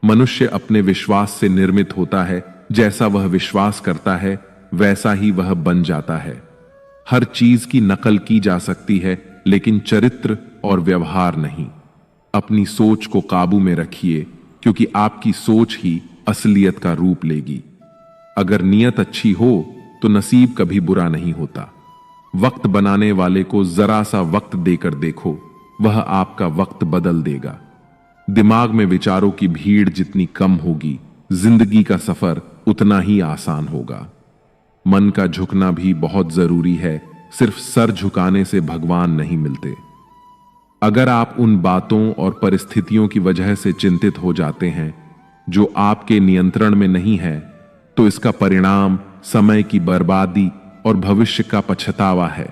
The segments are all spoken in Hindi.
मनुष्य अपने विश्वास से निर्मित होता है। जैसा वह विश्वास करता है वैसा ही वह बन जाता है। हर चीज की नकल की जा सकती है, लेकिन चरित्र और व्यवहार नहीं। अपनी सोच को काबू में रखिए, क्योंकि आपकी सोच ही असलियत का रूप लेगी। अगर नीयत अच्छी हो तो नसीब कभी बुरा नहीं होता। वक्त बनाने वाले को जरा सा वक्त देकर देखो, वह आपका वक्त बदल देगा। दिमाग में विचारों की भीड़ जितनी कम होगी, जिंदगी का सफर उतना ही आसान होगा। मन का झुकना भी बहुत जरूरी है। सिर्फ सर झुकाने से भगवान नहीं मिलते। अगर आप उन बातों और परिस्थितियों की वजह से चिंतित हो जाते हैं जो आपके नियंत्रण में नहीं है, तो इसका परिणाम समय की बर्बादी और भविष्य का पछतावा है।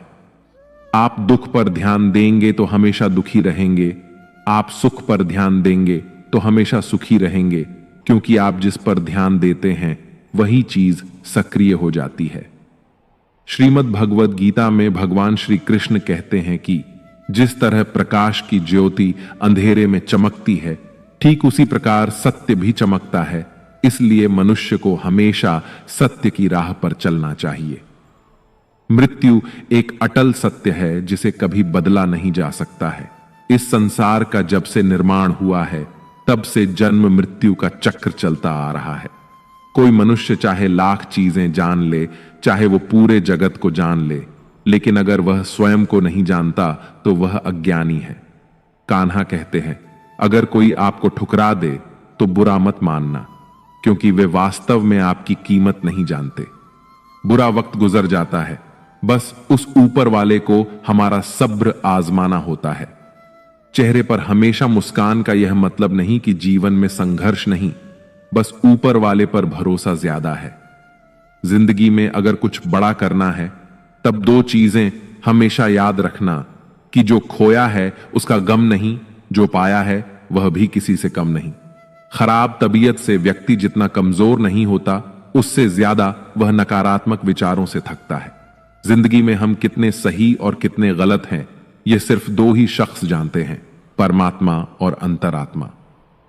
आप दुख पर ध्यान देंगे तो हमेशा दुखी रहेंगे। आप सुख पर ध्यान देंगे तो हमेशा सुखी रहेंगे, क्योंकि आप जिस पर ध्यान देते हैं वही चीज सक्रिय हो जाती है। श्रीमद् भगवद गीता में भगवान श्री कृष्ण कहते हैं कि जिस तरह प्रकाश की ज्योति अंधेरे में चमकती है, ठीक उसी प्रकार सत्य भी चमकता है। इसलिए मनुष्य को हमेशा सत्य की राह पर चलना चाहिए। मृत्यु एक अटल सत्य है जिसे कभी बदला नहीं जा सकता है। इस संसार का जब से निर्माण हुआ है, तब से जन्म मृत्यु का चक्र चलता आ रहा है। कोई मनुष्य चाहे लाख चीजें जान ले, चाहे वो पूरे जगत को जान ले, लेकिन अगर वह स्वयं को नहीं जानता तो वह अज्ञानी है। कान्हा कहते हैं, अगर कोई आपको ठुकरा दे तो बुरा मत मानना, क्योंकि वे वास्तव में आपकी कीमत नहीं जानते। बुरा वक्त गुजर जाता है, बस उस ऊपर वाले को हमारा सब्र आजमाना होता है। चेहरे पर हमेशा मुस्कान का यह मतलब नहीं कि जीवन में संघर्ष नहीं, बस ऊपर वाले पर भरोसा ज्यादा है। जिंदगी में अगर कुछ बड़ा करना है, तब दो चीजें हमेशा याद रखना कि जो खोया है उसका गम नहीं, जो पाया है वह भी किसी से कम नहीं। खराब तबीयत से व्यक्ति जितना कमजोर नहीं होता, उससे ज्यादा वह नकारात्मक विचारों से थकता है। जिंदगी में हम कितने सही और कितने गलत हैं, यह सिर्फ दो ही शख्स जानते हैं, परमात्मा और अंतरात्मा।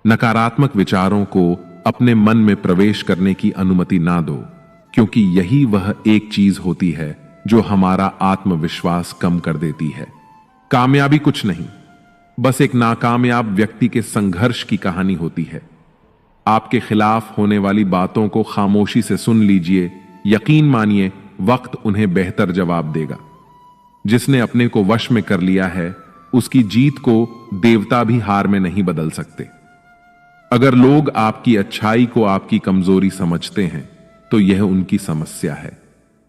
नकारात्मक विचारों को अपने मन में प्रवेश करने की अनुमति ना दो, क्योंकि यही वह एक चीज होती है जो हमारा आत्मविश्वास कम कर देती है। कामयाबी कुछ नहीं, बस एक नाकामयाब व्यक्ति के संघर्ष की कहानी होती है। आपके खिलाफ होने वाली बातों को खामोशी से सुन लीजिए। यकीन मानिए, वक्त उन्हें बेहतर जवाब देगा। जिसने अपने को वश में कर लिया है, उसकी जीत को देवता भी हार में नहीं बदल सकते। अगर लोग आपकी अच्छाई को आपकी कमजोरी समझते हैं, तो यह उनकी समस्या है।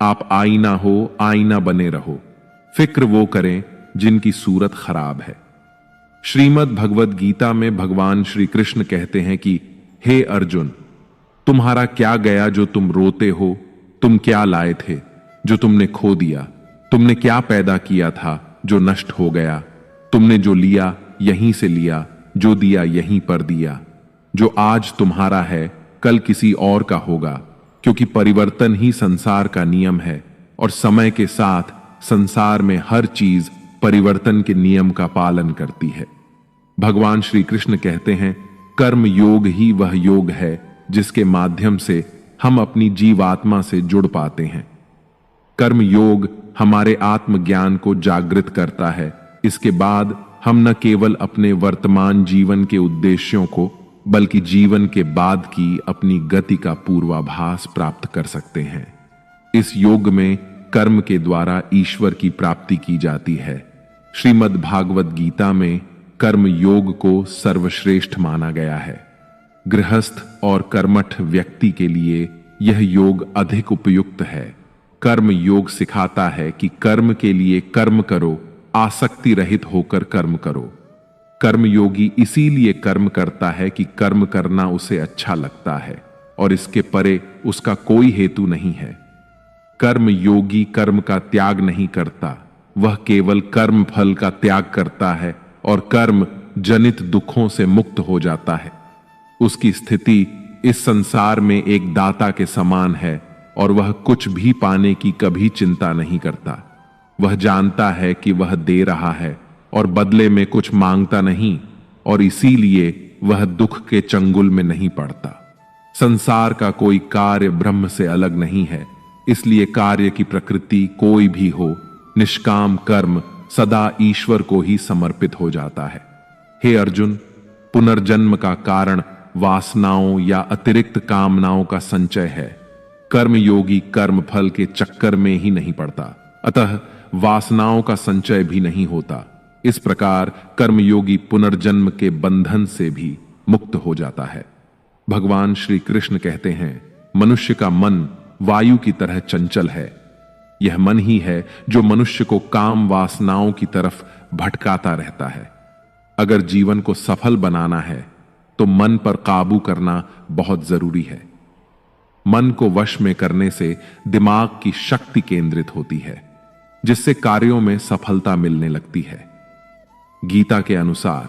आप आईना हो, आईना बने रहो। फिक्र वो करें जिनकी सूरत खराब है। श्रीमद् भगवद गीता में भगवान श्री कृष्ण कहते हैं कि हे अर्जुन, तुम्हारा क्या गया जो तुम रोते हो? तुम क्या लाए थे जो तुमने खो दिया? तुमने क्या पैदा किया था जो नष्ट हो गया? तुमने जो लिया यहीं से लिया, जो दिया यहीं पर दिया। जो आज तुम्हारा है कल किसी और का होगा, क्योंकि परिवर्तन ही संसार का नियम है और समय के साथ संसार में हर चीज परिवर्तन के नियम का पालन करती है। भगवान श्री कृष्ण कहते हैं, कर्म योग ही वह योग है जिसके माध्यम से हम अपनी जीवात्मा से जुड़ पाते हैं। कर्म योग हमारे आत्मज्ञान को जागृत करता है। इसके बाद हम न केवल अपने वर्तमान जीवन के उद्देश्यों को, बल्कि जीवन के बाद की अपनी गति का पूर्वाभास प्राप्त कर सकते हैं। इस योग में कर्म के द्वारा ईश्वर की प्राप्ति की जाती है। श्रीमद् भागवत गीता में कर्म योग को सर्वश्रेष्ठ माना गया है। गृहस्थ और कर्मठ व्यक्ति के लिए यह योग अधिक उपयुक्त है। कर्म योग सिखाता है कि कर्म के लिए कर्म करो, आसक्ति रहित होकर कर्म करो। कर्म योगी इसीलिए कर्म करता है कि कर्म करना उसे अच्छा लगता है और इसके परे उसका कोई हेतु नहीं है। कर्म योगी कर्म का त्याग नहीं करता, वह केवल कर्म फल का त्याग करता है और कर्म जनित दुखों से मुक्त हो जाता है। उसकी स्थिति इस संसार में एक दाता के समान है और वह कुछ भी पाने की कभी चिंता नहीं करता। वह जानता है कि वह दे रहा है और बदले में कुछ मांगता नहीं, और इसीलिए वह दुख के चंगुल में नहीं पड़ता। संसार का कोई कार्य ब्रह्म से अलग नहीं है, इसलिए कार्य की प्रकृति कोई भी हो, निष्काम कर्म सदा ईश्वर को ही समर्पित हो जाता है। हे अर्जुन, पुनर्जन्म का कारण वासनाओं या अतिरिक्त कामनाओं का संचय है। कर्मयोगी कर्म फल के चक्कर में ही नहीं पड़ता, अतः वासनाओं का संचय भी नहीं होता। इस प्रकार कर्मयोगी पुनर्जन्म के बंधन से भी मुक्त हो जाता है। भगवान श्री कृष्ण कहते हैं, मनुष्य का मन वायु की तरह चंचल है। यह मन ही है जो मनुष्य को काम वासनाओं की तरफ भटकाता रहता है। अगर जीवन को सफल बनाना है तो मन पर काबू करना बहुत जरूरी है। मन को वश में करने से दिमाग की शक्ति केंद्रित होती है, जिससे कार्यों में सफलता मिलने लगती है। गीता के अनुसार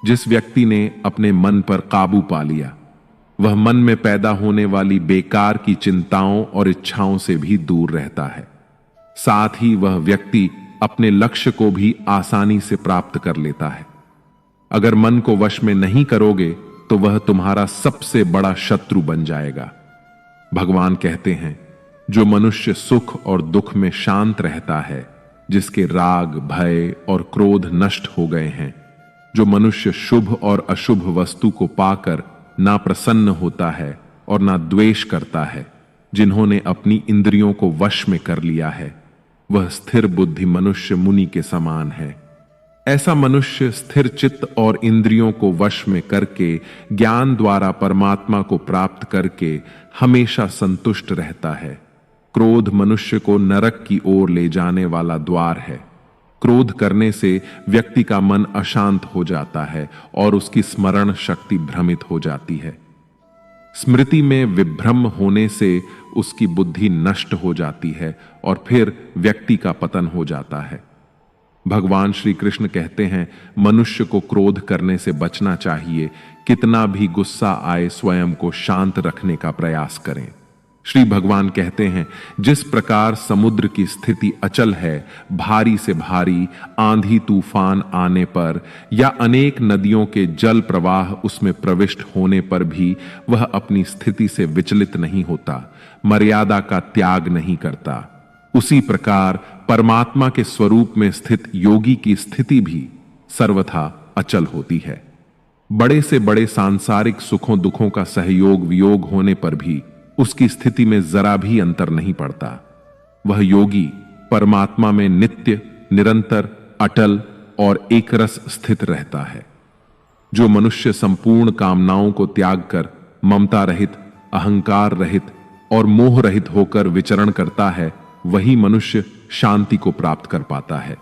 जिस व्यक्ति ने अपने मन पर काबू पा लिया, वह मन में पैदा होने वाली बेकार की चिंताओं और इच्छाओं से भी दूर रहता है। साथ ही वह व्यक्ति अपने लक्ष्य को भी आसानी से प्राप्त कर लेता है। अगर मन को वश में नहीं करोगे तो वह तुम्हारा सबसे बड़ा शत्रु बन जाएगा। भगवान कहते हैं, जो मनुष्य सुख और दुख में शांत रहता है, जिसके राग भय और क्रोध नष्ट हो गए हैं, जो मनुष्य शुभ और अशुभ वस्तु को पाकर ना प्रसन्न होता है और ना द्वेष करता है, जिन्होंने अपनी इंद्रियों को वश में कर लिया है, वह स्थिर बुद्धि मनुष्य मुनि के समान है। ऐसा मनुष्य स्थिर चित्त और इंद्रियों को वश में करके ज्ञान द्वारा परमात्मा को प्राप्त करके हमेशा संतुष्ट रहता है। क्रोध मनुष्य को नरक की ओर ले जाने वाला द्वार है। क्रोध करने से व्यक्ति का मन अशांत हो जाता है और उसकी स्मरण शक्ति भ्रमित हो जाती है। स्मृति में विभ्रम होने से उसकी बुद्धि नष्ट हो जाती है और फिर व्यक्ति का पतन हो जाता है। भगवान श्री कृष्ण कहते हैं, मनुष्य को क्रोध करने से बचना चाहिए। कितना भी गुस्सा आए, स्वयं को शांत रखने का प्रयास करें। श्री भगवान कहते हैं, जिस प्रकार समुद्र की स्थिति अचल है, भारी से भारी आंधी तूफान आने पर या अनेक नदियों के जल प्रवाह उसमें प्रविष्ट होने पर भी वह अपनी स्थिति से विचलित नहीं होता, मर्यादा का त्याग नहीं करता, उसी प्रकार परमात्मा के स्वरूप में स्थित योगी की स्थिति भी सर्वथा अचल होती है। बड़े से बड़े सांसारिक सुखों दुखों का सहयोग वियोग होने पर भी उसकी स्थिति में जरा भी अंतर नहीं पड़ता। वह योगी परमात्मा में नित्य, निरंतर, अटल और एकरस स्थित रहता है। जो मनुष्य संपूर्ण कामनाओं को त्याग कर ममता रहित, अहंकार रहित और मोह रहित होकर विचरण करता है, वही मनुष्य शांति को प्राप्त कर पाता है।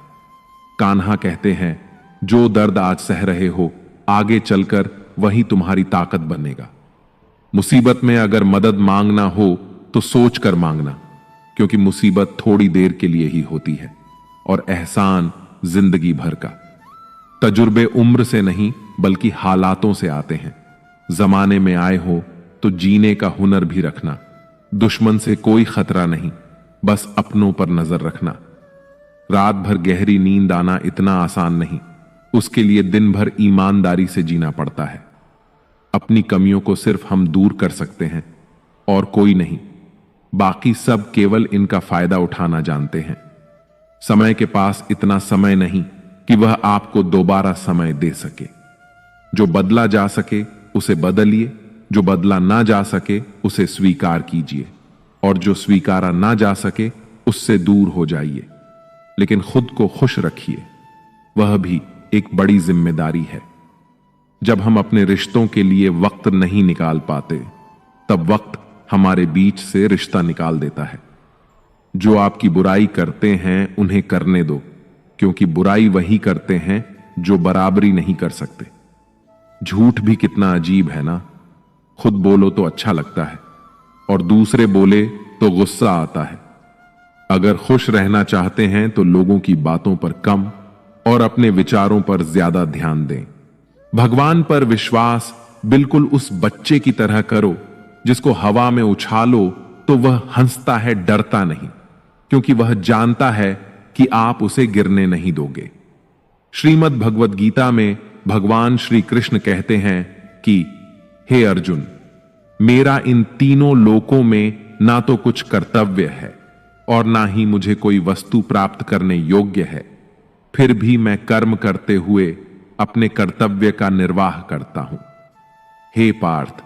कान्हा कहते हैं, जो दर्द आज सह रहे हो, आगे चलकर वही तुम्हारी ताकत बनेगा। मुसीबत में अगर मदद मांगना हो तो सोच कर मांगना, क्योंकि मुसीबत थोड़ी देर के लिए ही होती है और एहसान जिंदगी भर का। तजुर्बे उम्र से नहीं बल्कि हालातों से आते हैं। जमाने में आए हो तो जीने का हुनर भी रखना। दुश्मन से कोई खतरा नहीं, बस अपनों पर नजर रखना। रात भर गहरी नींद आना इतना आसान नहीं, उसके लिए दिन भर ईमानदारी से जीना पड़ता है। अपनी कमियों को सिर्फ हम दूर कर सकते हैं और कोई नहीं। बाकी सब केवल इनका फायदा उठाना जानते हैं। समय के पास इतना समय नहीं कि वह आपको दोबारा समय दे सके। जो बदला जा सके उसे बदलिए, जो बदला ना जा सके उसे स्वीकार कीजिए और जो स्वीकारा ना जा सके उससे दूर हो जाइए। लेकिन खुद को खुश रखिए, वह भी एक बड़ी जिम्मेदारी है। जब हम अपने रिश्तों के लिए वक्त नहीं निकाल पाते, तब वक्त हमारे बीच से रिश्ता निकाल देता है। जो आपकी बुराई करते हैं उन्हें करने दो, क्योंकि बुराई वही करते हैं जो बराबरी नहीं कर सकते। झूठ भी कितना अजीब है ना। खुद बोलो तो अच्छा लगता है और दूसरे बोले तो गुस्सा आता है। अगर खुश रहना चाहते हैं तो लोगों की बातों पर कम और अपने विचारों पर ज्यादा ध्यान दें। भगवान पर विश्वास बिल्कुल उस बच्चे की तरह करो जिसको हवा में उछालो तो वह हंसता है, डरता नहीं, क्योंकि वह जानता है कि आप उसे गिरने नहीं दोगे। श्रीमद् भगवद गीता में भगवान श्री कृष्ण कहते हैं कि हे अर्जुन, मेरा इन तीनों लोकों में ना तो कुछ कर्तव्य है और ना ही मुझे कोई वस्तु प्राप्त करने योग्य है, फिर भी मैं कर्म करते हुए अपने कर्तव्य का निर्वाह करता हूं। हे पार्थ,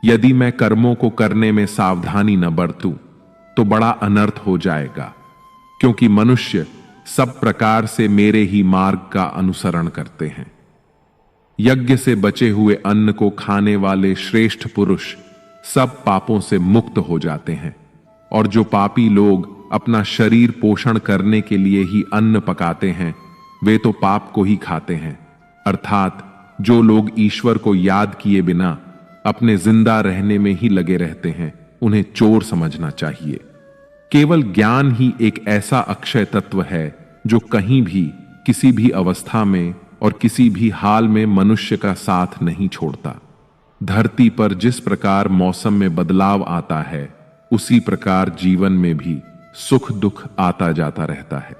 यदि मैं कर्मों को करने में सावधानी न बरतूं तो बड़ा अनर्थ हो जाएगा, क्योंकि मनुष्य सब प्रकार से मेरे ही मार्ग का अनुसरण करते हैं। यज्ञ से बचे हुए अन्न को खाने वाले श्रेष्ठ पुरुष सब पापों से मुक्त हो जाते हैं, और जो पापी लोग अपना शरीर पोषण करने के लिए ही अन्न पकाते हैं वे तो पाप को ही खाते हैं। अर्थात जो लोग ईश्वर को याद किए बिना अपने जिंदा रहने में ही लगे रहते हैं उन्हें चोर समझना चाहिए। केवल ज्ञान ही एक ऐसा अक्षय तत्व है जो कहीं भी, किसी भी अवस्था में और किसी भी हाल में मनुष्य का साथ नहीं छोड़ता। धरती पर जिस प्रकार मौसम में बदलाव आता है उसी प्रकार जीवन में भी सुख दुख आता जाता रहता है।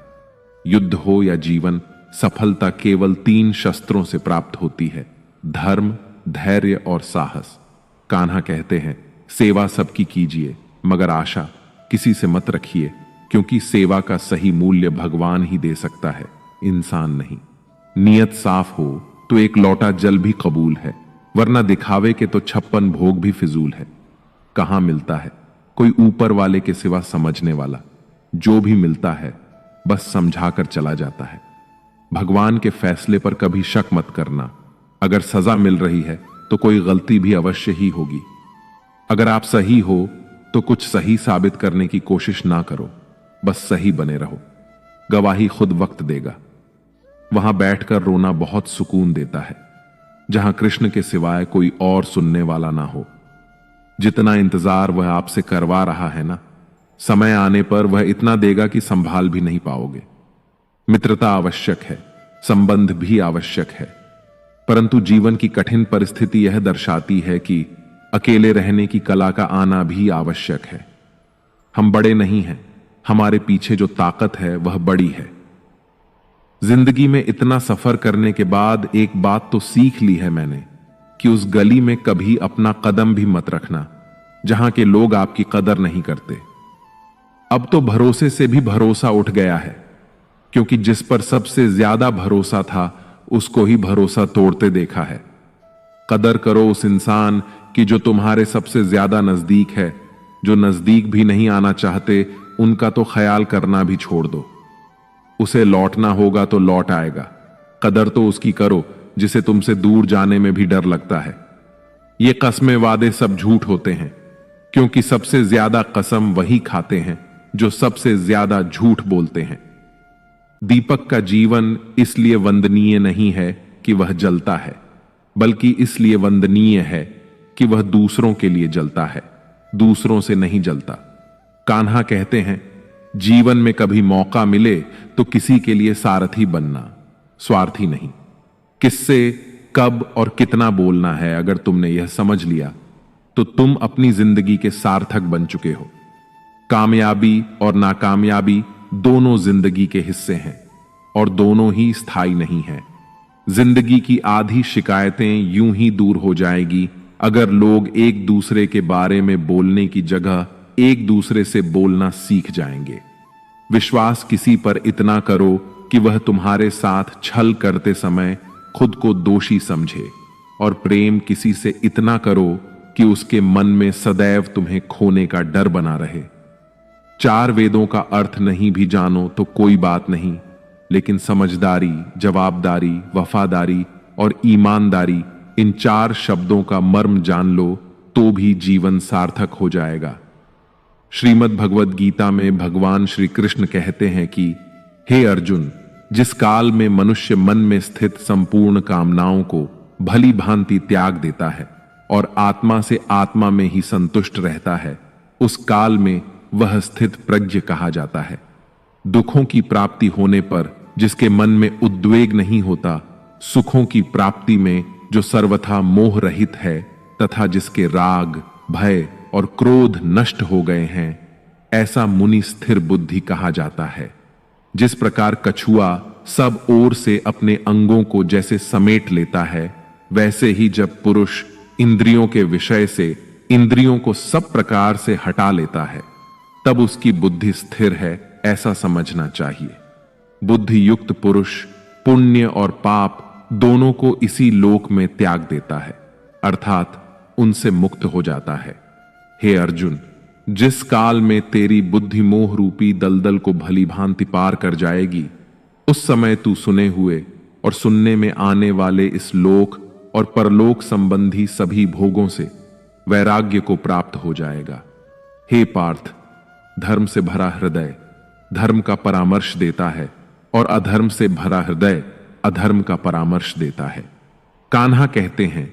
युद्ध हो या जीवन, सफलता केवल 3 शस्त्रों से प्राप्त होती है, धर्म, धैर्य और साहस। कान्हा कहते हैं, सेवा सबकी कीजिए मगर आशा किसी से मत रखिए, क्योंकि सेवा का सही मूल्य भगवान ही दे सकता है, इंसान नहीं। नियत साफ हो तो एक लौटा जल भी कबूल है, वरना दिखावे के तो 56 भोग भी फिजूल है। कहां मिलता है कोई ऊपर वाले के सिवा समझने वाला? जो भी मिलता है बस समझाकर चला जाता है। भगवान के फैसले पर कभी शक मत करना। अगर सजा मिल रही है तो कोई गलती भी अवश्य ही होगी। अगर आप सही हो तो कुछ सही साबित करने की कोशिश ना करो, बस सही बने रहो। गवाही खुद वक्त देगा। वहां बैठकर रोना बहुत सुकून देता है, जहां कृष्ण के सिवाय कोई और सुनने वाला ना हो। जितना इंतजार वह आपसे करवा रहा है ना, समय आने पर वह इतना देगा कि संभाल भी नहीं पाओगे। मित्रता आवश्यक है, संबंध भी आवश्यक है, परंतु जीवन की कठिन परिस्थिति यह दर्शाती है कि अकेले रहने की कला का आना भी आवश्यक है। हम बड़े नहीं हैं, हमारे पीछे जो ताकत है वह बड़ी है। जिंदगी में इतना सफर करने के बाद एक बात तो सीख ली है मैंने कि उस गली में कभी अपना कदम भी मत रखना जहां के लोग आपकी कदर नहीं करते। अब तो भरोसे से भी भरोसा उठ गया है, क्योंकि जिस पर सबसे ज्यादा भरोसा था उसको ही भरोसा तोड़ते देखा है। कदर करो उस इंसान की जो तुम्हारे सबसे ज्यादा नजदीक है। जो नजदीक भी नहीं आना चाहते उनका तो ख्याल करना भी छोड़ दो। उसे लौटना होगा तो लौट आएगा। कदर तो उसकी करो जिसे तुमसे दूर जाने में भी डर लगता है। ये कस्में वादे सब झूठ होते हैं, क्योंकि सबसे ज्यादा कसम वही खाते हैं जो सबसे ज्यादा झूठ बोलते हैं। दीपक का जीवन इसलिए वंदनीय नहीं है कि वह जलता है, बल्कि इसलिए वंदनीय है कि वह दूसरों के लिए जलता है, दूसरों से नहीं जलता। कान्हा कहते हैं, जीवन में कभी मौका मिले तो किसी के लिए सारथी बनना, स्वार्थी नहीं। किससे कब और कितना बोलना है अगर तुमने यह समझ लिया तो तुम अपनी जिंदगी के सार्थक बन चुके हो। कामयाबी और नाकामयाबी दोनों जिंदगी के हिस्से हैं और दोनों ही स्थायी नहीं हैं। जिंदगी की आधी शिकायतें यूं ही दूर हो जाएगी अगर लोग एक दूसरे के बारे में बोलने की जगह एक दूसरे से बोलना सीख जाएंगे। विश्वास किसी पर इतना करो कि वह तुम्हारे साथ छल करते समय खुद को दोषी समझे, और प्रेम किसी से इतना करो कि उसके मन में सदैव तुम्हें खोने का डर बना रहे। 4 वेदों का अर्थ नहीं भी जानो तो कोई बात नहीं, लेकिन समझदारी, जवाबदारी, वफादारी और ईमानदारी, इन 4 शब्दों का मर्म जान लो तो भी जीवन सार्थक हो जाएगा। श्रीमद् भगवद गीता में भगवान श्री कृष्ण कहते हैं कि हे अर्जुन, जिस काल में मनुष्य मन में स्थित संपूर्ण कामनाओं को भली भांति त्याग देता है और आत्मा से आत्मा में ही संतुष्ट रहता है, उस काल में वह स्थित प्रज्ञ कहा जाता है। दुखों की प्राप्ति होने पर जिसके मन में उद्वेग नहीं होता, सुखों की प्राप्ति में जो सर्वथा मोह रहित है तथा जिसके राग, भय और क्रोध नष्ट हो गए हैं, ऐसा मुनि स्थिर बुद्धि कहा जाता है। जिस प्रकार कछुआ सब ओर से अपने अंगों को जैसे समेट लेता है, वैसे ही जब पुरुष इंद्रियों के विषय से इंद्रियों को सब प्रकार से हटा लेता है, तब उसकी बुद्धि स्थिर है, ऐसा समझना चाहिए। बुद्धि युक्त पुरुष पुण्य और पाप दोनों को इसी लोक में त्याग देता है, अर्थात उनसे मुक्त हो जाता है। हे अर्जुन, जिस काल में तेरी बुद्धि मोह रूपी दलदल को भली भांति पार कर जाएगी, उस समय तू सुने हुए और सुनने में आने वाले इस लोक और परलोक संबंधी सभी भोगों से वैराग्य को प्राप्त हो जाएगा। हे पार्थ, धर्म से भरा हृदय धर्म का परामर्श देता है और अधर्म से भरा हृदय अधर्म का परामर्श देता है। कान्हा कहते हैं,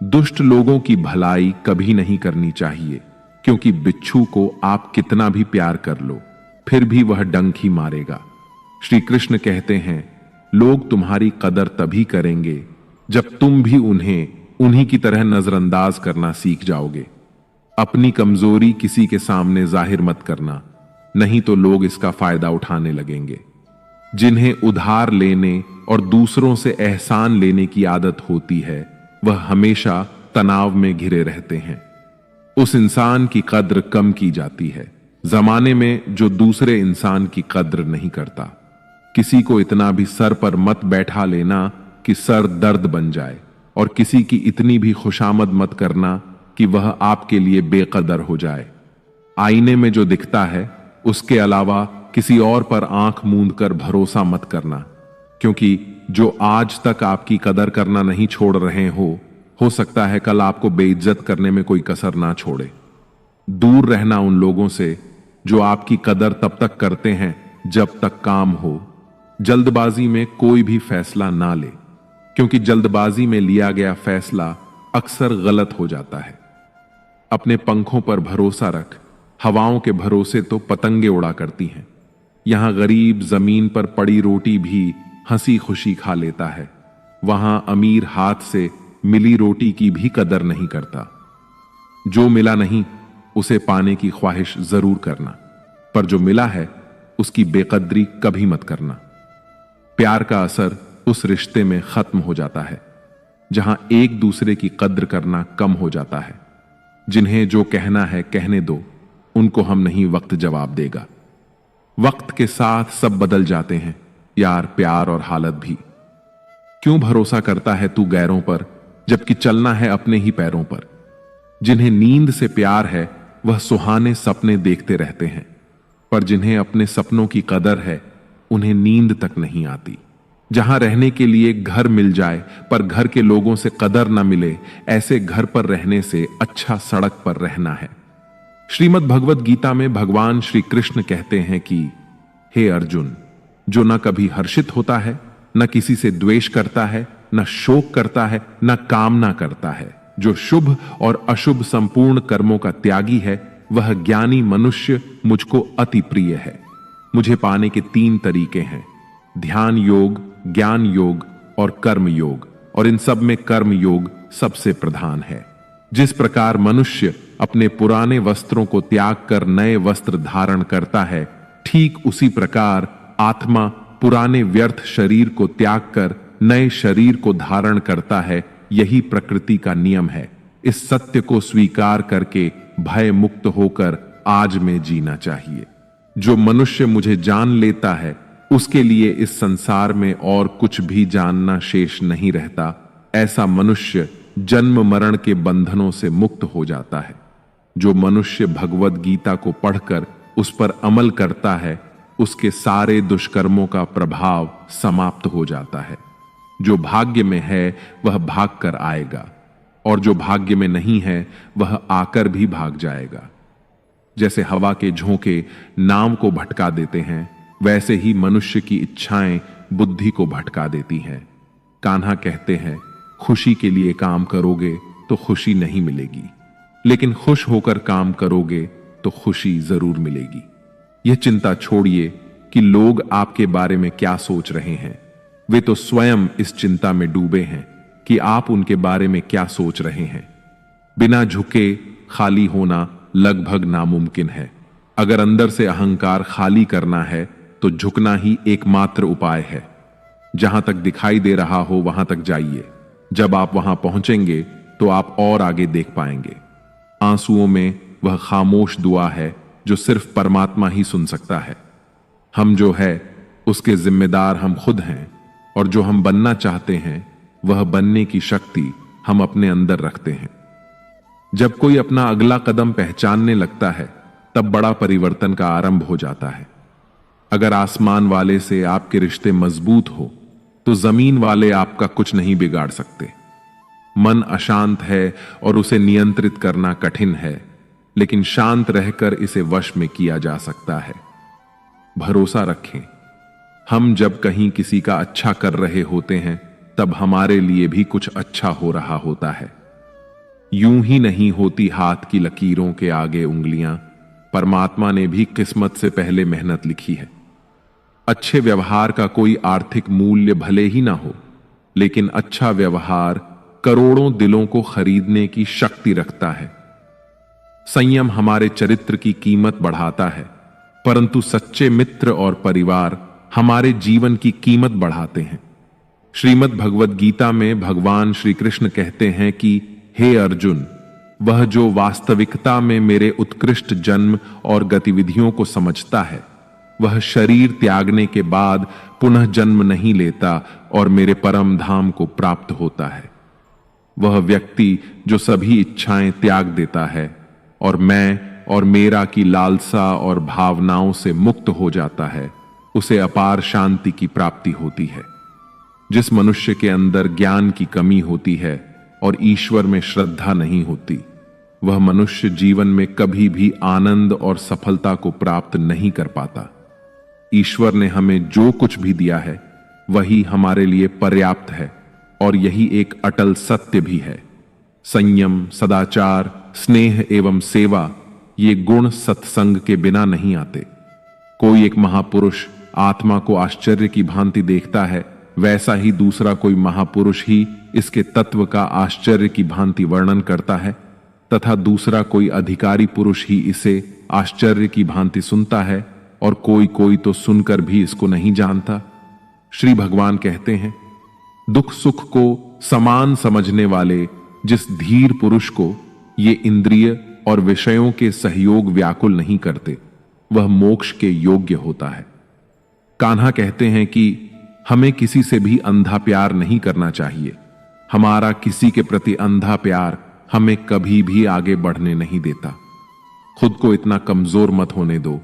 दुष्ट लोगों की भलाई कभी नहीं करनी चाहिए, क्योंकि बिच्छू को आप कितना भी प्यार कर लो फिर भी वह डंक ही मारेगा। श्री कृष्ण कहते हैं, लोग तुम्हारी कदर तभी करेंगे जब तुम भी उन्हें उन्हीं की तरह नजरअंदाज करना सीख जाओगे। अपनी कमजोरी किसी के सामने जाहिर मत करना, नहीं तो लोग इसका फायदा उठाने लगेंगे। जिन्हें उधार लेने और दूसरों से एहसान लेने की आदत होती है, वह हमेशा तनाव में घिरे रहते हैं। उस इंसान की कद्र कम की जाती है जमाने में जो दूसरे इंसान की कद्र नहीं करता। किसी को इतना भी सर पर मत बैठा लेना कि सर दर्द बन जाए, और किसी की इतनी भी खुशामद मत करना कि वह आपके लिए बेकदर हो जाए। आईने में जो दिखता है उसके अलावा किसी और पर आंख मूंद कर भरोसा मत करना, क्योंकि जो आज तक आपकी कदर करना नहीं छोड़ रहे हो सकता है कल आपको बेइज्जत करने में कोई कसर ना छोड़े। दूर रहना उन लोगों से जो आपकी कदर तब तक करते हैं जब तक काम हो। जल्दबाजी में कोई भी फैसला ना ले, क्योंकि जल्दबाजी में लिया गया फैसला अक्सर गलत हो जाता है। अपने पंखों पर भरोसा रख, हवाओं के भरोसे तो पतंगे उड़ा करती हैं। यहां गरीब जमीन पर पड़ी रोटी भी हंसी खुशी खा लेता है, वहां अमीर हाथ से मिली रोटी की भी कदर नहीं करता। जो मिला नहीं उसे पाने की ख्वाहिश जरूर करना, पर जो मिला है उसकी बेकदरी कभी मत करना। प्यार का असर उस रिश्ते में खत्म हो जाता है जहां एक दूसरे की कद्र करना कम हो जाता है। जिन्हें जो कहना है कहने दो, उनको हम नहीं वक्त जवाब देगा। वक्त के साथ सब बदल जाते हैं यार, प्यार और हालत भी। क्यों भरोसा करता है तू गैरों पर, जबकि चलना है अपने ही पैरों पर। जिन्हें नींद से प्यार है वह सुहाने सपने देखते रहते हैं, पर जिन्हें अपने सपनों की कदर है उन्हें नींद तक नहीं आती। जहां रहने के लिए घर मिल जाए पर घर के लोगों से कदर न मिले, ऐसे घर पर रहने से अच्छा सड़क पर रहना है। श्रीमद् भगवत गीता में भगवान श्री कृष्ण कहते हैं कि हे अर्जुन, जो न कभी हर्षित होता है, न किसी से द्वेष करता है, न शोक करता है, न कामना करता है, जो शुभ और अशुभ संपूर्ण कर्मों का त्यागी है, वह ज्ञानी मनुष्य मुझको अति प्रिय है। मुझे पाने के 3 तरीके हैं, ध्यान योग, ज्ञान योग और कर्म योग, और इन सब में कर्म योग सबसे प्रधान है। जिस प्रकार मनुष्य अपने पुराने वस्त्रों को त्याग कर नए वस्त्र धारण करता है, ठीक उसी प्रकार आत्मा पुराने व्यर्थ शरीर को त्याग कर नए शरीर को धारण करता है। यही प्रकृति का नियम है। इस सत्य को स्वीकार करके भय मुक्त होकर आज में जीना चाहिए। जो मनुष्य मुझे जान लेता है उसके लिए इस संसार में और कुछ भी जानना शेष नहीं रहता। ऐसा मनुष्य जन्म मरण के बंधनों से मुक्त हो जाता है। जो मनुष्य भगवत गीता को पढ़कर उस पर अमल करता है, उसके सारे दुष्कर्मों का प्रभाव समाप्त हो जाता है। जो भाग्य में है वह भाग कर आएगा, और जो भाग्य में नहीं है वह आकर भी भाग जाएगा। जैसे हवा के झोंके नाव को भटका देते हैं, वैसे ही मनुष्य की इच्छाएं बुद्धि को भटका देती हैं। कान्हा कहते हैं, खुशी के लिए काम करोगे तो खुशी नहीं मिलेगी, लेकिन खुश होकर काम करोगे तो खुशी जरूर मिलेगी। यह चिंता छोड़िए कि लोग आपके बारे में क्या सोच रहे हैं। वे तो स्वयं इस चिंता में डूबे हैं कि आप उनके बारे में क्या सोच रहे हैं। बिना झुके खाली होना लगभग नामुमकिन है। अगर अंदर से अहंकार खाली करना है तो झुकना ही एकमात्र उपाय है। जहां तक दिखाई दे रहा हो वहां तक जाइए। जब आप वहां पहुंचेंगे तो आप और आगे देख पाएंगे। आंसुओं में वह खामोश दुआ है जो सिर्फ परमात्मा ही सुन सकता है। हम जो है उसके जिम्मेदार हम खुद हैं, और जो हम बनना चाहते हैं वह बनने की शक्ति हम अपने अंदर रखते हैं। जब कोई अपना अगला कदम पहचानने लगता है तब बड़ा परिवर्तन का आरंभ हो जाता है। अगर आसमान वाले से आपके रिश्ते मजबूत हो तो जमीन वाले आपका कुछ नहीं बिगाड़ सकते। मन अशांत है और उसे नियंत्रित करना कठिन है, लेकिन शांत रहकर इसे वश में किया जा सकता है। भरोसा रखें, हम जब कहीं किसी का अच्छा कर रहे होते हैं तब हमारे लिए भी कुछ अच्छा हो रहा होता है। यूं ही नहीं होती हाथ की लकीरों के आगे उंगलियां, परमात्मा ने भी किस्मत से पहले मेहनत लिखी है। अच्छे व्यवहार का कोई आर्थिक मूल्य भले ही ना हो, लेकिन अच्छा व्यवहार करोड़ों दिलों को खरीदने की शक्ति रखता है। संयम हमारे चरित्र की कीमत बढ़ाता है, परंतु सच्चे मित्र और परिवार हमारे जीवन की कीमत बढ़ाते हैं। श्रीमद् भगवद गीता में भगवान श्री कृष्ण कहते हैं कि हे अर्जुन, वह जो वास्तविकता में मेरे उत्कृष्ट जन्म और गतिविधियों को समझता है वह शरीर त्यागने के बाद पुनः जन्म नहीं लेता और मेरे परम धाम को प्राप्त होता है। वह व्यक्ति जो सभी इच्छाएं त्याग देता है और मैं और मेरा की लालसा और भावनाओं से मुक्त हो जाता है, उसे अपार शांति की प्राप्ति होती है। जिस मनुष्य के अंदर ज्ञान की कमी होती है और ईश्वर में श्रद्धा नहीं होती, वह मनुष्य जीवन में कभी भी आनंद और सफलता को प्राप्त नहीं कर पाता। ईश्वर ने हमें जो कुछ भी दिया है वही हमारे लिए पर्याप्त है, और यही एक अटल सत्य भी है। संयम, सदाचार, स्नेह एवं सेवा, ये गुण सत्संग के बिना नहीं आते। कोई एक महापुरुष आत्मा को आश्चर्य की भांति देखता है, वैसा ही दूसरा कोई महापुरुष ही इसके तत्व का आश्चर्य की भांति वर्णन करता है, तथा दूसरा कोई अधिकारी पुरुष ही इसे आश्चर्य की भांति सुनता है, और कोई कोई तो सुनकर भी इसको नहीं जानता। श्री भगवान कहते हैं, दुख सुख को समान समझने वाले जिस धीर पुरुष को ये इंद्रिय और विषयों के सहयोग व्याकुल नहीं करते, वह मोक्ष के योग्य होता है। कान्हा कहते हैं कि हमें किसी से भी अंधा प्यार नहीं करना चाहिए। हमारा किसी के प्रति अंधा प्यार हमें कभी भी आगे बढ़ने नहीं देता। खुद को इतना कमजोर मत होने दो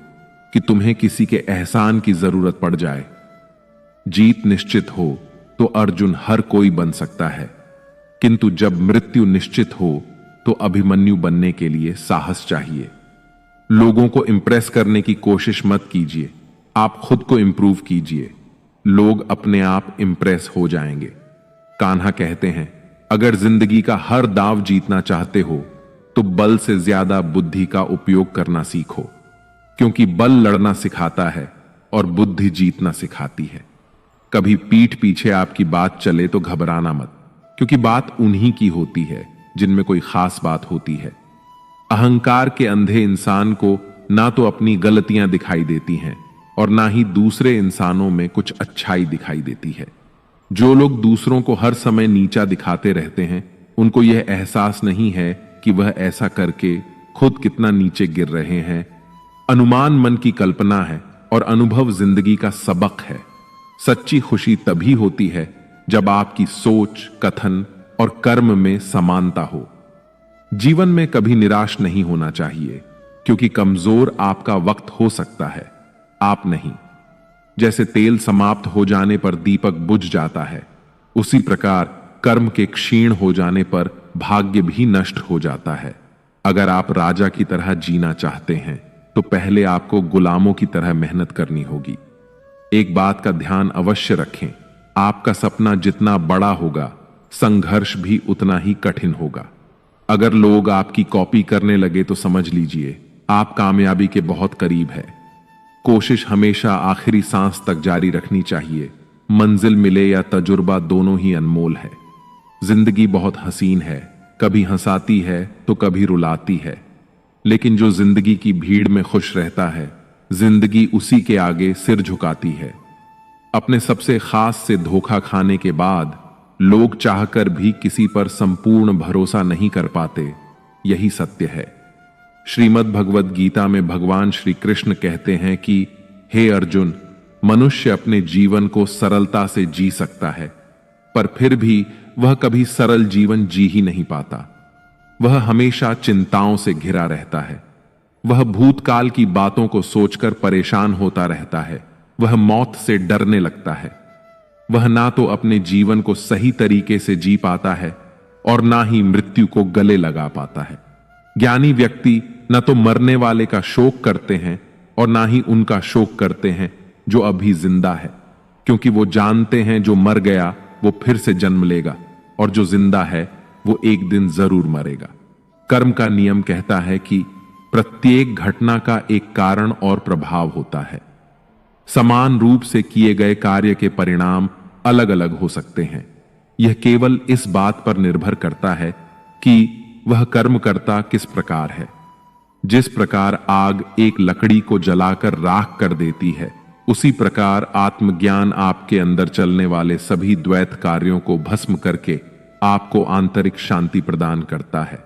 कि तुम्हें किसी के एहसान की जरूरत पड़ जाए। जीत निश्चित हो तो अर्जुन हर कोई बन सकता है, किंतु जब मृत्यु निश्चित हो तो अभिमन्यु बनने के लिए साहस चाहिए। लोगों को इंप्रेस करने की कोशिश मत कीजिए, आप खुद को इंप्रूव कीजिए। लोग अपने आप इंप्रेस हो जाएंगे। कान्हा कहते हैं, अगर जिंदगी का हर दांव जीतना चाहते हो तो बल से ज्यादा बुद्धि का उपयोग करना सीखो, क्योंकि बल लड़ना सिखाता है और बुद्धि जीतना सिखाती है। कभी पीठ पीछे आपकी बात चले तो घबराना मत, क्योंकि बात उन्हीं की होती है जिनमें कोई खास बात होती है। अहंकार के अंधे इंसान को ना तो अपनी गलतियां दिखाई देती हैं और ना ही दूसरे इंसानों में कुछ अच्छाई दिखाई देती है। जो लोग दूसरों को हर समय नीचा दिखाते रहते हैं, उनको यह एहसास नहीं है कि वह ऐसा करके खुद कितना नीचे गिर रहे हैं। अनुमान मन की कल्पना है और अनुभव जिंदगी का सबक है। सच्ची खुशी तभी होती है जब आपकी सोच, कथन और कर्म में समानता हो। जीवन में कभी निराश नहीं होना चाहिए, क्योंकि कमजोर आपका वक्त हो सकता है, आप नहीं। जैसे तेल समाप्त हो जाने पर दीपक बुझ जाता है, उसी प्रकार कर्म के क्षीण हो जाने पर भाग्य भी नष्ट हो जाता है। अगर आप राजा की तरह जीना चाहते हैं तो पहले आपको गुलामों की तरह मेहनत करनी होगी। एक बात का ध्यान अवश्य रखें, आपका सपना जितना बड़ा होगा, संघर्ष भी उतना ही कठिन होगा। अगर लोग आपकी कॉपी करने लगे तो समझ लीजिए आप कामयाबी के बहुत करीब है। कोशिश हमेशा आखिरी सांस तक जारी रखनी चाहिए। मंजिल मिले या तजुर्बा, दोनों ही अनमोल है। जिंदगी बहुत हसीन है, कभी हंसाती है तो कभी रुलाती है, लेकिन जो जिंदगी की भीड़ में खुश रहता है, जिंदगी उसी के आगे सिर झुकाती है। अपने सबसे खास से धोखा खाने के बाद लोग चाहकर भी किसी पर संपूर्ण भरोसा नहीं कर पाते, यही सत्य है। श्रीमद् भगवद गीता में भगवान श्री कृष्ण कहते हैं कि हे अर्जुन, मनुष्य अपने जीवन को सरलता से जी सकता है, पर फिर भी वह कभी सरल जीवन जी ही नहीं पाता। वह हमेशा चिंताओं से घिरा रहता है। वह भूतकाल की बातों को सोचकर परेशान होता रहता है। वह मौत से डरने लगता है। वह ना तो अपने जीवन को सही तरीके से जी पाता है और ना ही मृत्यु को गले लगा पाता है। ज्ञानी व्यक्ति न तो मरने वाले का शोक करते हैं और ना ही उनका शोक करते हैं जो अभी जिंदा है, क्योंकि वो जानते हैं जो मर गया वो फिर से जन्म लेगा और जो जिंदा है वो एक दिन जरूर मरेगा। कर्म का नियम कहता है कि प्रत्येक घटना का एक कारण और प्रभाव होता है। समान रूप से किए गए कार्य के परिणाम अलग अलग हो सकते हैं। यह केवल इस बात पर निर्भर करता है कि वह कर्मकर्ता किस प्रकार है। जिस प्रकार आग एक लकड़ी को जलाकर राख कर देती है, उसी प्रकार आत्मज्ञान आपके अंदर चलने वाले सभी द्वैत कार्यों को भस्म करके आपको आंतरिक शांति प्रदान करता है।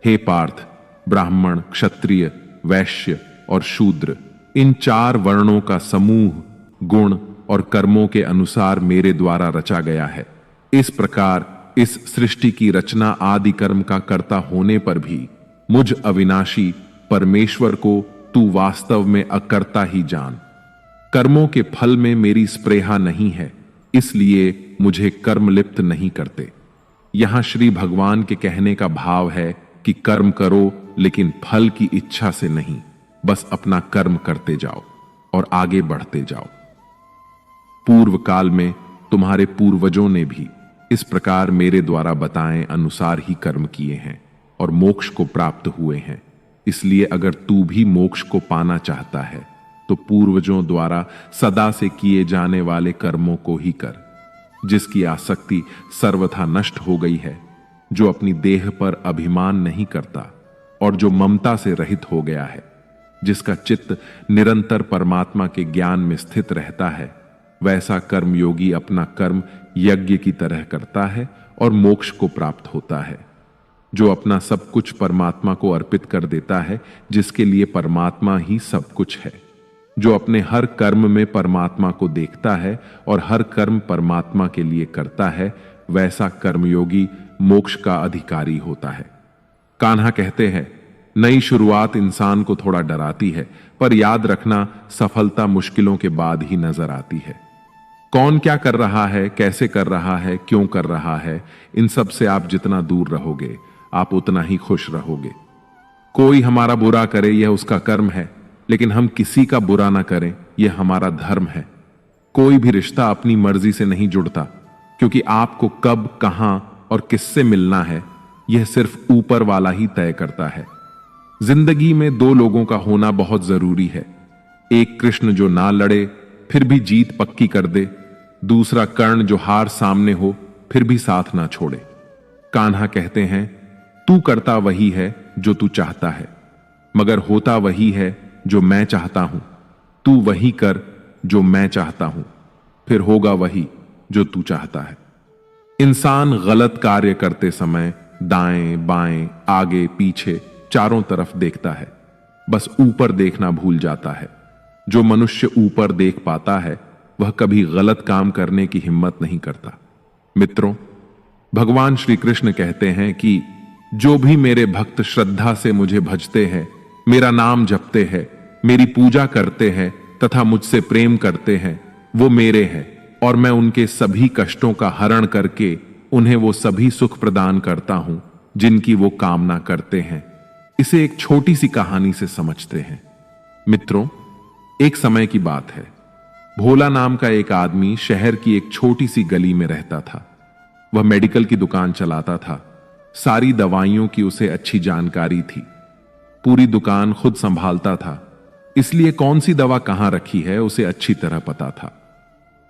हे पार्थ, ब्राह्मण, क्षत्रिय, वैश्य और शूद्र, इन 4 वर्णों का समूह गुण और कर्मों के अनुसार मेरे द्वारा रचा गया है। इस प्रकार इस सृष्टि की रचना आदि कर्म का कर्ता होने पर भी मुझ अविनाशी परमेश्वर को तू वास्तव में अकर्ता ही जान। कर्मों के फल में मेरी स्प्रेहा नहीं है, इसलिए मुझे कर्म लिप्त नहीं करते। यहां श्री भगवान के कहने का भाव है कि कर्म करो, लेकिन फल की इच्छा से नहीं, बस अपना कर्म करते जाओ और आगे बढ़ते जाओ। पूर्व काल में तुम्हारे पूर्वजों ने भी इस प्रकार मेरे द्वारा बताए अनुसार ही कर्म किए हैं और मोक्ष को प्राप्त हुए हैं। इसलिए अगर तू भी मोक्ष को पाना चाहता है तो पूर्वजों द्वारा सदा से किए जाने वाले कर्मों को ही कर। जिसकी आसक्ति सर्वथा नष्ट हो गई है, जो अपनी देह पर अभिमान नहीं करता और जो ममता से रहित हो गया है, जिसका चित्त निरंतर परमात्मा के ज्ञान में स्थित रहता है, वैसा कर्मयोगी अपना कर्म यज्ञ की तरह करता है और मोक्ष को प्राप्त होता है। जो अपना सब कुछ परमात्मा को अर्पित कर देता है, जिसके लिए परमात्मा ही सब कुछ है, जो अपने हर कर्म में परमात्मा को देखता है और हर कर्म परमात्मा के लिए करता है, वैसा कर्मयोगी मोक्ष का अधिकारी होता है। कान्हा कहते हैं, नई शुरुआत इंसान को थोड़ा डराती है, पर याद रखना सफलता मुश्किलों के बाद ही नजर आती है। कौन क्या कर रहा है, कैसे कर रहा है, क्यों कर रहा है, इन सब से आप जितना दूर रहोगे आप उतना ही खुश रहोगे। कोई हमारा बुरा करे यह उसका कर्म है, लेकिन हम किसी का बुरा ना करें यह हमारा धर्म है। कोई भी रिश्ता अपनी मर्जी से नहीं जुड़ता, क्योंकि आपको कब, कहां और किससे मिलना है यह सिर्फ ऊपर वाला ही तय करता है। जिंदगी में 2 लोगों का होना बहुत जरूरी है। एक कृष्ण जो ना लड़े फिर भी जीत पक्की कर दे, दूसरा कर्ण जो हार सामने हो फिर भी साथ ना छोड़े। कान्हा कहते हैं, तू करता वही है जो तू चाहता है, मगर होता वही है जो मैं चाहता हूं। तू वही कर जो मैं चाहता हूं, फिर होगा वही जो तू चाहता है। इंसान गलत कार्य करते समय दाएं बाएं आगे पीछे चारों तरफ देखता है, बस ऊपर देखना भूल जाता है। जो मनुष्य ऊपर देख पाता है वह कभी गलत काम करने की हिम्मत नहीं करता। मित्रों, भगवान श्री कृष्ण कहते हैं कि जो भी मेरे भक्त श्रद्धा से मुझे भजते हैं, मेरा नाम जपते हैं, मेरी पूजा करते हैं तथा मुझसे प्रेम करते हैं, वो मेरे हैं और मैं उनके सभी कष्टों का हरण करके उन्हें वो सभी सुख प्रदान करता हूं जिनकी वो कामना करते हैं। इसे एक छोटी सी कहानी से समझते हैं। मित्रों, एक समय की बात है। भोला नाम का एक आदमी शहर की एक छोटी सी गली में रहता था। वह मेडिकल की दुकान चलाता था। सारी दवाइयों की उसे अच्छी जानकारी थी। पूरी दुकान खुद संभालता था, इसलिए कौन सी दवा कहां रखी है उसे अच्छी तरह पता था।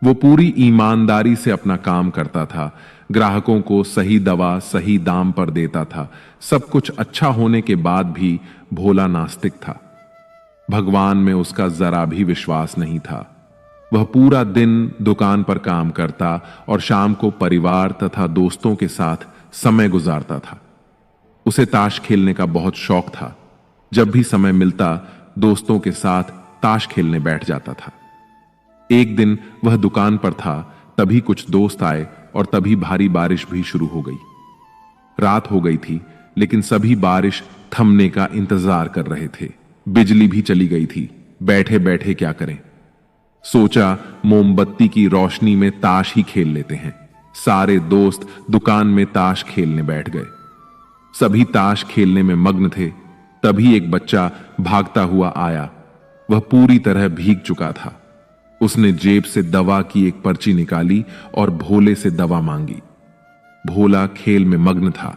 वो पूरी ईमानदारी से अपना काम करता था, ग्राहकों को सही दवा सही दाम पर देता था। सब कुछ अच्छा होने के बाद भी भोला नास्तिक था। भगवान में उसका जरा भी विश्वास नहीं था। वह पूरा दिन दुकान पर काम करता और शाम को परिवार तथा दोस्तों के साथ समय गुजारता था। उसे ताश खेलने का बहुत शौक था। जब भी समय मिलता दोस्तों के साथ ताश खेलने बैठ जाता था। एक दिन वह दुकान पर था, तभी कुछ दोस्त आए और तभी भारी बारिश भी शुरू हो गई। रात हो गई थी, लेकिन सभी बारिश थमने का इंतजार कर रहे थे। बिजली भी चली गई थी। बैठे बैठे क्या करें? सोचा मोमबत्ती की रोशनी में ताश ही खेल लेते हैं। सारे दोस्त दुकान में ताश खेलने बैठ गए। सभी ताश खेलने में मग्न थे। तभी एक बच्चा भागता हुआ आया। वह पूरी तरह भीग चुका था। उसने जेब से दवा की एक पर्ची निकाली और भोले से दवा मांगी। भोला खेल में मग्न था।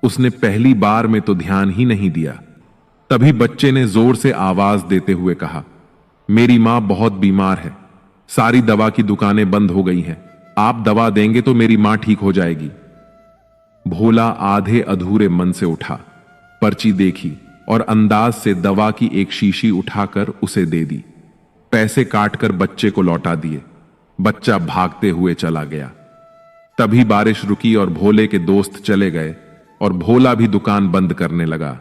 उसने पहली बार में तो ध्यान ही नहीं दिया। तभी बच्चे ने जोर से आवाज देते हुए कहा, मेरी मां बहुत बीमार है। सारी दवा की दुकानें बंद हो गई हैं। आप दवा देंगे तो मेरी मां ठीक हो जाएगी। भोला आधे अधूरे मन से उठा, पर्ची देखी और अंदाज से दवा की एक शीशी उठाकर उसे दे दी। पैसे काटकर बच्चे को लौटा दिए। बच्चा भागते हुए चला गया। तभी बारिश रुकी और भोले के दोस्त चले गए और भोला भी दुकान बंद करने लगा।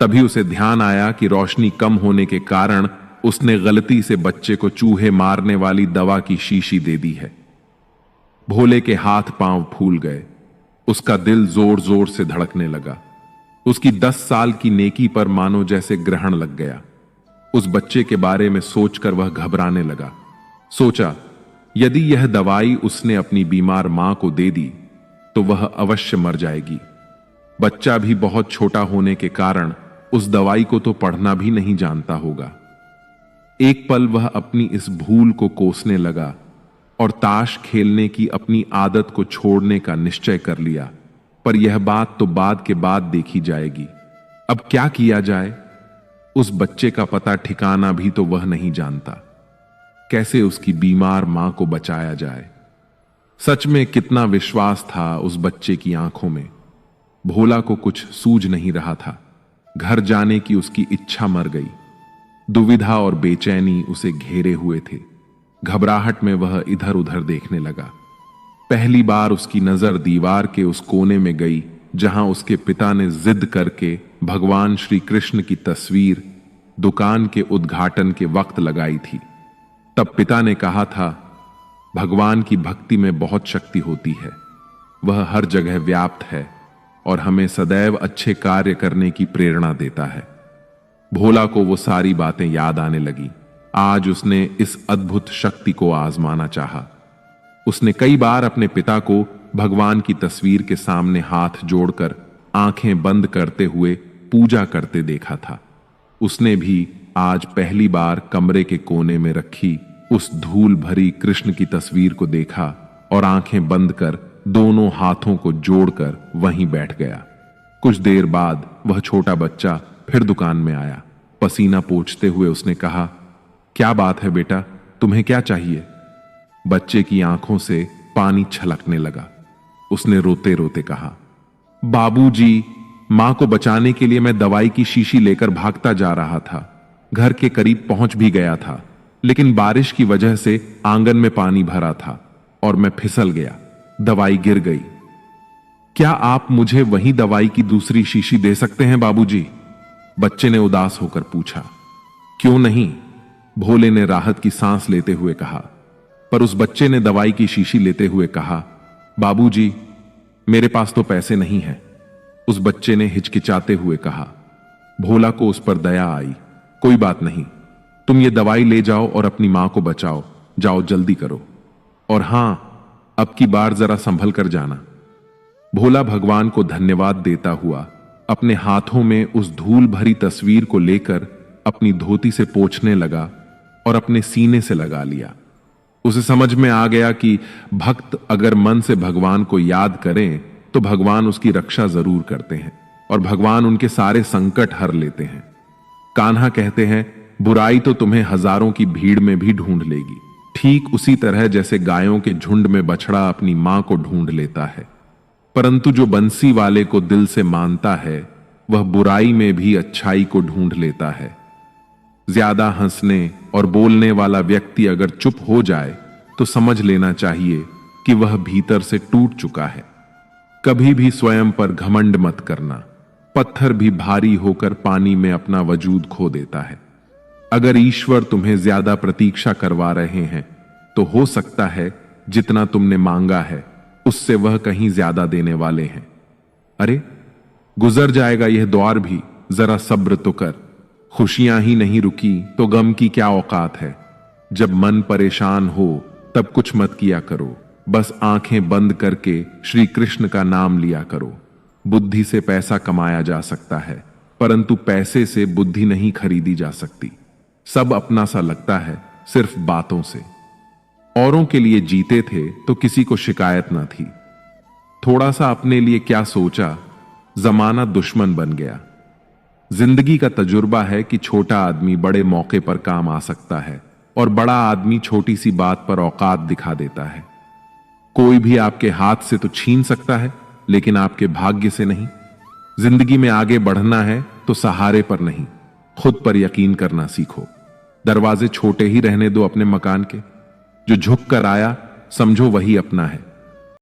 तभी उसे ध्यान आया कि रोशनी कम होने के कारण उसने गलती से बच्चे को चूहे मारने वाली दवा की शीशी दे दी है। भोले के हाथ पांव फूल गए। उसका दिल जोर जोर से धड़कने लगा। उसकी 10 साल की नेकी पर मानो जैसे ग्रहण लग गया। उस बच्चे के बारे में सोचकर वह घबराने लगा। सोचा, यदि यह दवाई उसने अपनी बीमार मां को दे दी तो वह अवश्य मर जाएगी। बच्चा भी बहुत छोटा होने के कारण उस दवाई को तो पढ़ना भी नहीं जानता होगा। एक पल वह अपनी इस भूल को कोसने लगा और ताश खेलने की अपनी आदत को छोड़ने का निश्चय कर लिया। पर यह बात तो बाद के बाद देखी जाएगी। अब क्या किया जाए? उस बच्चे का पता ठिकाना भी तो वह नहीं जानता। कैसे उसकी बीमार मां को बचाया जाए? सच में कितना विश्वास था उस बच्चे की आंखों में। भोला को कुछ सूझ नहीं रहा था। घर जाने की उसकी इच्छा मर गई। दुविधा और बेचैनी उसे घेरे हुए थे। घबराहट में वह इधर उधर देखने लगा। पहली बार उसकी नजर दीवार के उस कोने में गई जहां उसके पिता ने जिद करके भगवान श्री कृष्ण की तस्वीर दुकान के उद्घाटन के वक्त लगाई थी। तब पिता ने कहा था, भगवान की भक्ति में बहुत शक्ति होती है। वह हर जगह व्याप्त है और हमें सदैव अच्छे कार्य करने की प्रेरणा देता है। भोला को वो सारी बातें याद आने लगी। आज उसने इस अद्भुत शक्ति को आजमाना चाहा। उसने कई बार अपने पिता को भगवान की तस्वीर के सामने हाथ जोड़कर आंखें बंद करते हुए पूजा करते देखा था। उसने भी आज पहली बार कमरे के कोने में रखी उस धूल भरी कृष्ण की तस्वीर को देखा और आंखें बंद कर दोनों हाथों को जोड़कर वहीं बैठ गया। कुछ देर बाद वह छोटा बच्चा फिर दुकान में आया। पसीना पोंछते हुए उसने कहा, क्या बात है बेटा, तुम्हें क्या चाहिए? बच्चे की आंखों से पानी छलकने लगा। उसने रोते रोते कहा, बाबूजी, मां को बचाने के लिए मैं दवाई की शीशी लेकर भागता जा रहा था। घर के करीब पहुंच भी गया था, लेकिन बारिश की वजह से आंगन में पानी भरा था और मैं फिसल गया। दवाई गिर गई। क्या आप मुझे वही दवाई की दूसरी शीशी दे सकते हैं बाबूजी? बच्चे ने उदास होकर पूछा। क्यों नहीं? भोले ने राहत की सांस लेते हुए कहा। पर उस बच्चे ने दवाई की शीशी लेते हुए कहा, बाबूजी, मेरे पास तो पैसे नहीं हैं। उस बच्चे ने हिचकिचाते हुए कहा। भोला को उस पर दया आई। कोई बात नहीं, तुम ये दवाई ले जाओ और अपनी मां को बचाओ। जाओ, जल्दी करो। और हां, अब की बार जरा संभल कर जाना। भोला भगवान को धन्यवाद देता हुआ अपने हाथों में उस धूल भरी तस्वीर को लेकर अपनी धोती से पोंछने लगा और अपने सीने से लगा लिया। उसे समझ में आ गया कि भक्त अगर मन से भगवान को याद करें तो भगवान उसकी रक्षा जरूर करते हैं और भगवान उनके सारे संकट हर लेते हैं। कान्हा कहते हैं, बुराई तो तुम्हें हजारों की भीड़ में भी ढूंढ लेगी, ठीक उसी तरह जैसे गायों के झुंड में बछड़ा अपनी मां को ढूंढ लेता है। परंतु जो बंसी वाले को दिल से मानता है वह बुराई में भी अच्छाई को ढूंढ लेता है। ज्यादा हंसने और बोलने वाला व्यक्ति अगर चुप हो जाए तो समझ लेना चाहिए कि वह भीतर से टूट चुका है। कभी भी स्वयं पर घमंड मत करना। पत्थर भी भारी होकर पानी में अपना वजूद खो देता है। अगर ईश्वर तुम्हें ज्यादा प्रतीक्षा करवा रहे हैं तो हो सकता है जितना तुमने मांगा है उससे वह कहीं ज्यादा देने वाले हैं। अरे, गुजर जाएगा यह दौर भी, जरा सब्र तो कर। खुशियां ही नहीं रुकी तो गम की क्या औकात है। जब मन परेशान हो तब कुछ मत किया करो, बस आंखें बंद करके श्री कृष्ण का नाम लिया करो। बुद्धि से पैसा कमाया जा सकता है, परंतु पैसे से बुद्धि नहीं खरीदी जा सकती। सब अपना सा लगता है सिर्फ बातों से। औरों के लिए जीते थे तो किसी को शिकायत ना थी। थोड़ा सा अपने लिए क्या सोचा, जमाना दुश्मन बन गया। जिंदगी का तजुर्बा है कि छोटा आदमी बड़े मौके पर काम आ सकता है और बड़ा आदमी छोटी सी बात पर औकात दिखा देता है। कोई भी आपके हाथ से तो छीन सकता है, लेकिन आपके भाग्य से नहीं। जिंदगी में आगे बढ़ना है तो सहारे पर नहीं, खुद पर यकीन करना सीखो। दरवाजे छोटे ही रहने दो अपने मकान के। जो झुक कर आया समझो वही अपना है।